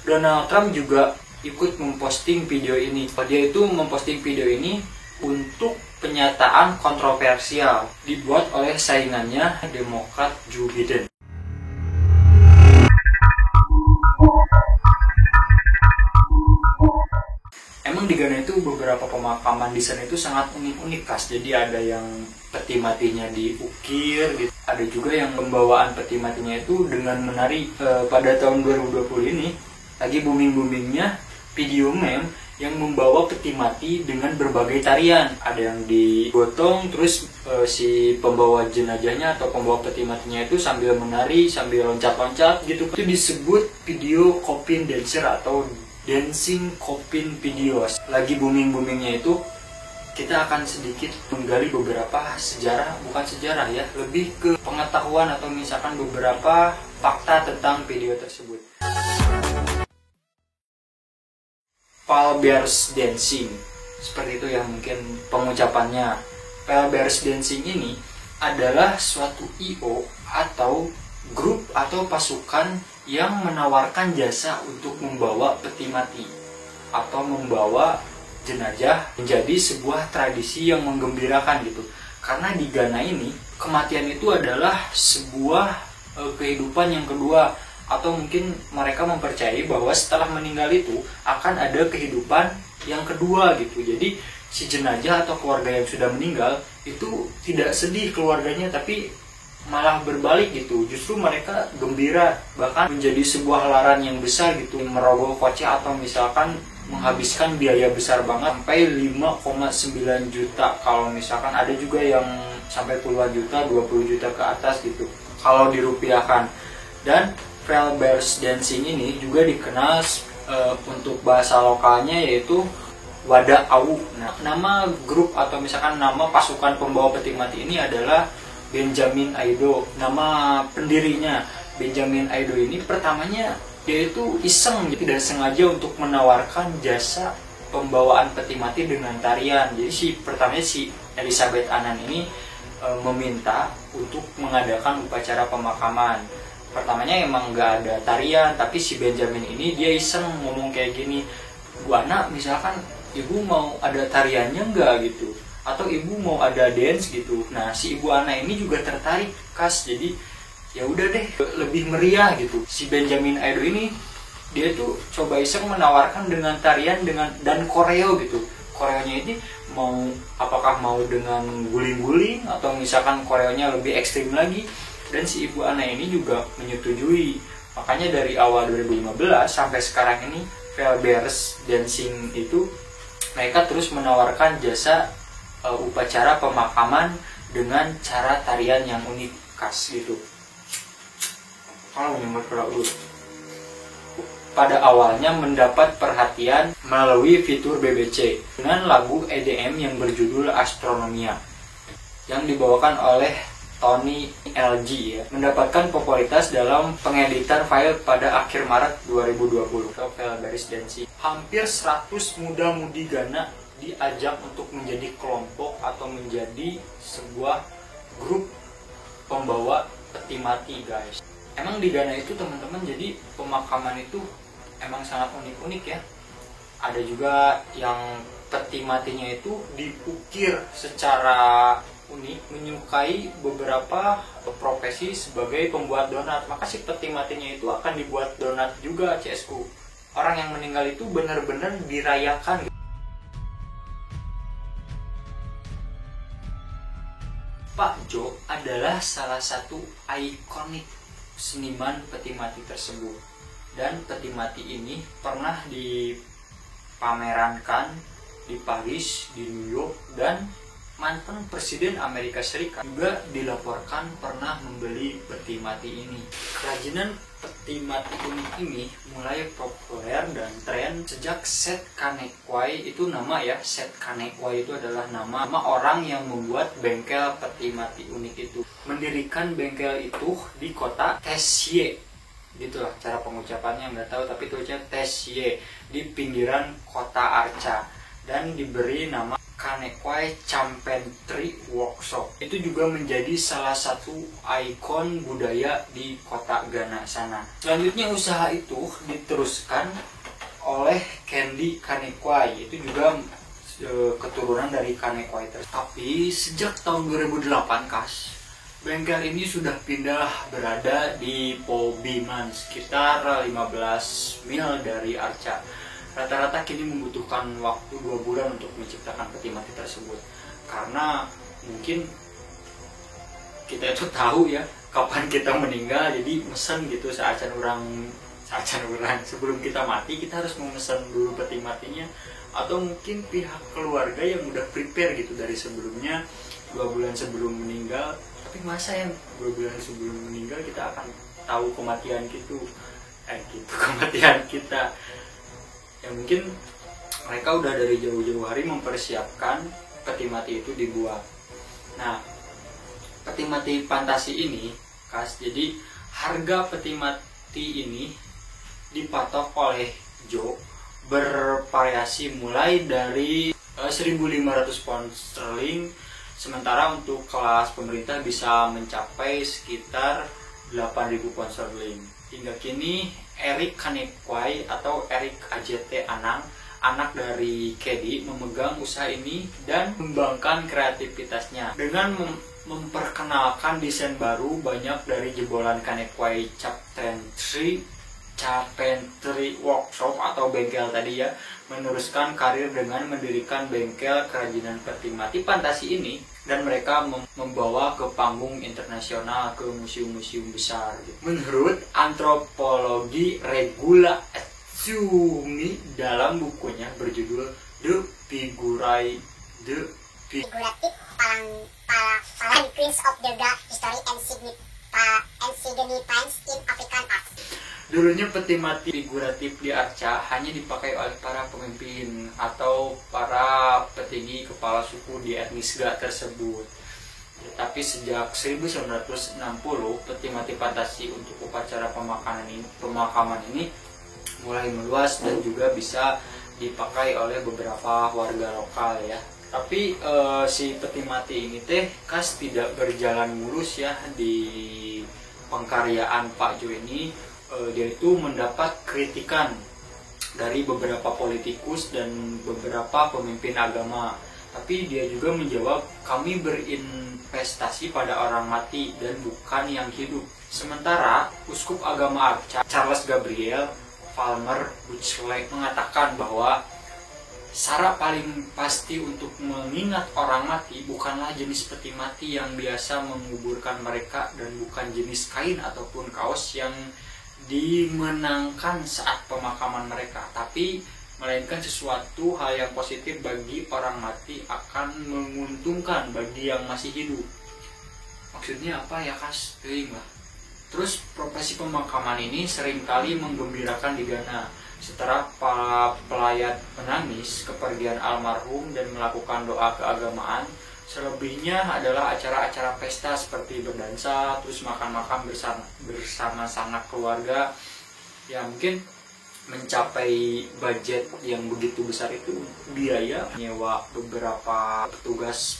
Donald Trump juga ikut memposting video ini. Dia itu memposting video ini untuk pernyataan kontroversial dibuat oleh saingannya Demokrat Joe Biden. Emang di Ghana itu beberapa pemakaman di sana itu sangat unik-unik khas. Jadi ada yang peti matinya diukir gitu. Ada juga yang pembawaan peti matinya itu dengan menari. Pada tahun 2020 ini lagi booming-boomingnya video meme yang membawa peti mati dengan berbagai tarian. Ada yang digotong, terus si pembawa jenazahnya atau pembawa peti matinya itu sambil menari, sambil loncat-loncat gitu. Itu disebut video coffin dancer atau dancing coffin videos. Lagi booming-boomingnya itu, kita akan sedikit menggali beberapa sejarah, bukan sejarah ya, lebih ke pengetahuan atau misalkan beberapa fakta tentang video tersebut. Pale Bears Dancing, seperti itu ya mungkin pengucapannya. Pale Bears Dancing ini adalah suatu IO atau grup atau pasukan yang menawarkan jasa untuk membawa peti mati atau membawa jenazah menjadi sebuah tradisi yang menggembirakan gitu. Karena di Ghana ini kematian itu adalah sebuah kehidupan yang kedua, atau mungkin mereka mempercayai bahwa setelah meninggal itu akan ada kehidupan yang kedua gitu. Jadi si jenazah atau keluarga yang sudah meninggal itu tidak sedih keluarganya, tapi malah berbalik gitu. Justru mereka gembira, bahkan menjadi sebuah laran yang besar gitu, merogoh kocek atau misalkan menghabiskan biaya besar banget sampai 5,9 juta. Kalau misalkan ada juga yang sampai puluhan juta, 20 juta ke atas gitu kalau dirupiahkan. Dan Pale Bears Dancing ini juga dikenal untuk bahasa lokalnya yaitu Wada Awu. Nah, nama grup atau misalkan nama pasukan pembawa peti mati ini adalah Benjamin Aido. Nama pendirinya Benjamin Aido ini pertamanya dia itu iseng, tidak sengaja untuk menawarkan jasa pembawaan peti mati dengan tarian. Jadi pertamanya si Elizabeth Annan ini meminta untuk mengadakan upacara pemakaman. Pertamanya emang nggak ada tarian, tapi si Benjamin ini dia iseng ngomong kayak gini, Bu Ana, misalkan ibu mau ada tariannya nggak gitu, atau ibu mau ada dance gitu. Nah si Ibu Ana ini juga tertarik kas, jadi ya udah deh lebih meriah gitu. Si Benjamin Aido ini dia tuh coba iseng menawarkan dengan tarian dan koreo gitu. Koreonya ini apakah mau dengan guling-guling atau misalkan koreonya lebih ekstrim lagi. Dan si Ibu Ana ini juga menyetujui. Makanya dari awal 2015 sampai sekarang ini Pale Bears Dancing itu mereka terus menawarkan jasa upacara pemakaman dengan cara tarian yang unik khas gitu. Pada awalnya mendapat perhatian melalui fitur BBC dengan lagu EDM yang berjudul Astronomia yang dibawakan oleh Tony LG ya, mendapatkan popularitas dalam pengeditan file pada akhir Maret 2020. Pale Bears Dancing, hampir 100 muda-mudi Ghana diajak untuk menjadi kelompok atau menjadi sebuah grup pembawa peti mati guys. Emang di Ghana itu teman-teman, jadi pemakaman itu emang sangat unik-unik ya. Ada juga yang peti matinya itu diukir secara unik, menyukai beberapa profesi sebagai pembuat donat. Maka si peti matinya itu akan dibuat donat juga CSku. Orang yang meninggal itu benar-benar dirayakan. Pak Jo adalah salah satu ikonik seniman peti mati tersebut. Dan peti mati ini pernah dipamerankan di Paris, di New York, dan mantan Presiden Amerika Serikat juga dilaporkan pernah membeli peti mati ini. Kerajinan peti mati unik ini mulai populer dan tren sejak Seth Kanekwai, itu nama ya, Seth Kanekwai itu adalah nama orang yang membuat bengkel peti mati unik itu. Mendirikan bengkel itu di kota Tessier, gitulah cara pengucapannya, nggak tahu tapi tulisnya Tessier di pinggiran kota Arca. dan diberi nama Kanekwai Champentry Workshop. Itu juga menjadi salah satu ikon budaya di kota Ghana sana. Selanjutnya usaha itu diteruskan oleh Candy Kanekwai, itu juga keturunan dari Kanekwai. Tapi sejak tahun 2008 Kas, bengkel ini sudah pindah berada di Pobiman, sekitar 15 mil dari Arca. Rata-rata kini membutuhkan waktu 2 bulan untuk menciptakan peti mati tersebut. Karena mungkin kita itu tahu ya kapan kita meninggal, jadi mesen gitu seacan orang sebelum kita mati kita harus memesan dulu peti matinya. Atau mungkin pihak keluarga yang udah prepare gitu dari sebelumnya 2 bulan sebelum meninggal. Tapi masa yang 2 bulan sebelum meninggal kita akan tahu kematian kematian kita. Ya mungkin mereka udah dari jauh-jauh hari mempersiapkan peti mati itu dibuat. Nah, peti mati fantasi ini Kas, jadi harga peti mati ini dipatok oleh Joe bervariasi mulai dari 1.500 pound sterling, sementara untuk kelas pemerintah bisa mencapai sekitar 8.000 pound sterling. Hingga kini Eric Kanekwai atau Eric AJT Anang, anak dari Kedi, memegang usaha ini dan mengembangkan kreativitasnya dengan memperkenalkan desain baru. Banyak dari jebolan Kanekwai Champentry Workshop atau bengkel tadi ya, meneruskan karir dengan mendirikan bengkel kerajinan peti mati fantasi ini, dan mereka membawa ke panggung internasional, ke museum-museum besar. Menurut antropologi Regula Etsumi dalam bukunya berjudul The Figurative Prince of the God History and Significance in African Art. Dulunya peti mati figuratif di Arca hanya dipakai oleh para pemimpin atau para petinggi kepala suku di etnis Ga tersebut. Tapi sejak 1960, peti mati fantasi untuk upacara pemakaman ini mulai meluas dan juga bisa dipakai oleh beberapa warga lokal ya. Tapi si peti mati ini Kas tidak berjalan mulus ya di pengkaryaan Pak Jo ini. Dia itu mendapat kritikan dari beberapa politikus dan beberapa pemimpin agama. Tapi dia juga menjawab, kami berinvestasi pada orang mati dan bukan yang hidup. Sementara uskup agama Arca Charles Gabriel Palmer Buchley mengatakan bahwa cara paling pasti untuk mengingat orang mati bukanlah jenis peti mati yang biasa menguburkan mereka, dan bukan jenis kain ataupun kaos yang dimenangkan saat pemakaman mereka, tapi melainkan sesuatu hal yang positif bagi orang mati akan menguntungkan bagi yang masih hidup. Maksudnya apa ya Kas? Terus profesi pemakaman ini seringkali menggembirakan di Ghana. Setelah para pelayat menangis kepergian almarhum dan melakukan doa keagamaan, selebihnya adalah acara-acara pesta seperti berdansa, terus makan-makan bersama sanak keluarga. Ya mungkin mencapai budget yang begitu besar itu biaya nyewa beberapa petugas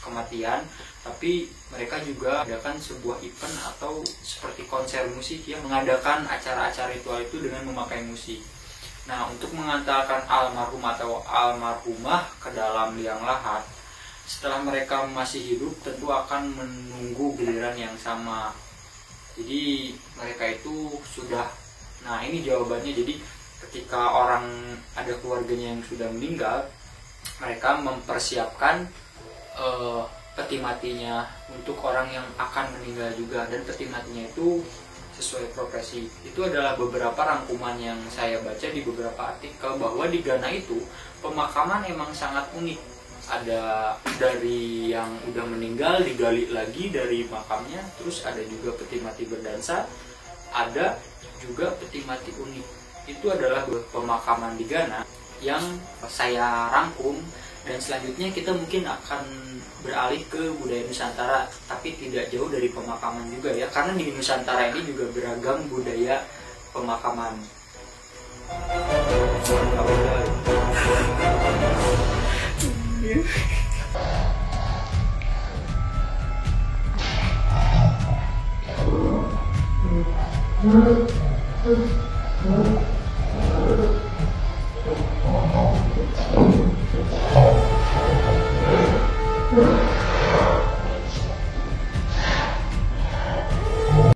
kematian, tapi mereka juga mengadakan sebuah event atau seperti konser musik yang mengadakan acara-acara ritual itu dengan memakai musik. Nah, untuk mengantarkan almarhum atau almarhumah ke dalam liang lahat, setelah mereka masih hidup tentu akan menunggu giliran yang sama. Jadi mereka itu sudah, nah ini jawabannya. Jadi ketika orang ada keluarganya yang sudah meninggal, mereka mempersiapkan peti matinya untuk orang yang akan meninggal juga, dan peti matinya itu sesuai profesi. Itu adalah beberapa rangkuman yang saya baca di beberapa artikel, bahwa di Ghana itu pemakaman emang sangat unik. Ada dari yang udah meninggal digali lagi dari makamnya, terus ada juga peti mati berdansa, ada juga peti mati unik. Itu adalah pemakaman di Ghana yang saya rangkum, dan selanjutnya kita mungkin akan beralih ke budaya Nusantara, tapi tidak jauh dari pemakaman juga ya, karena di Nusantara ini juga beragam budaya pemakaman.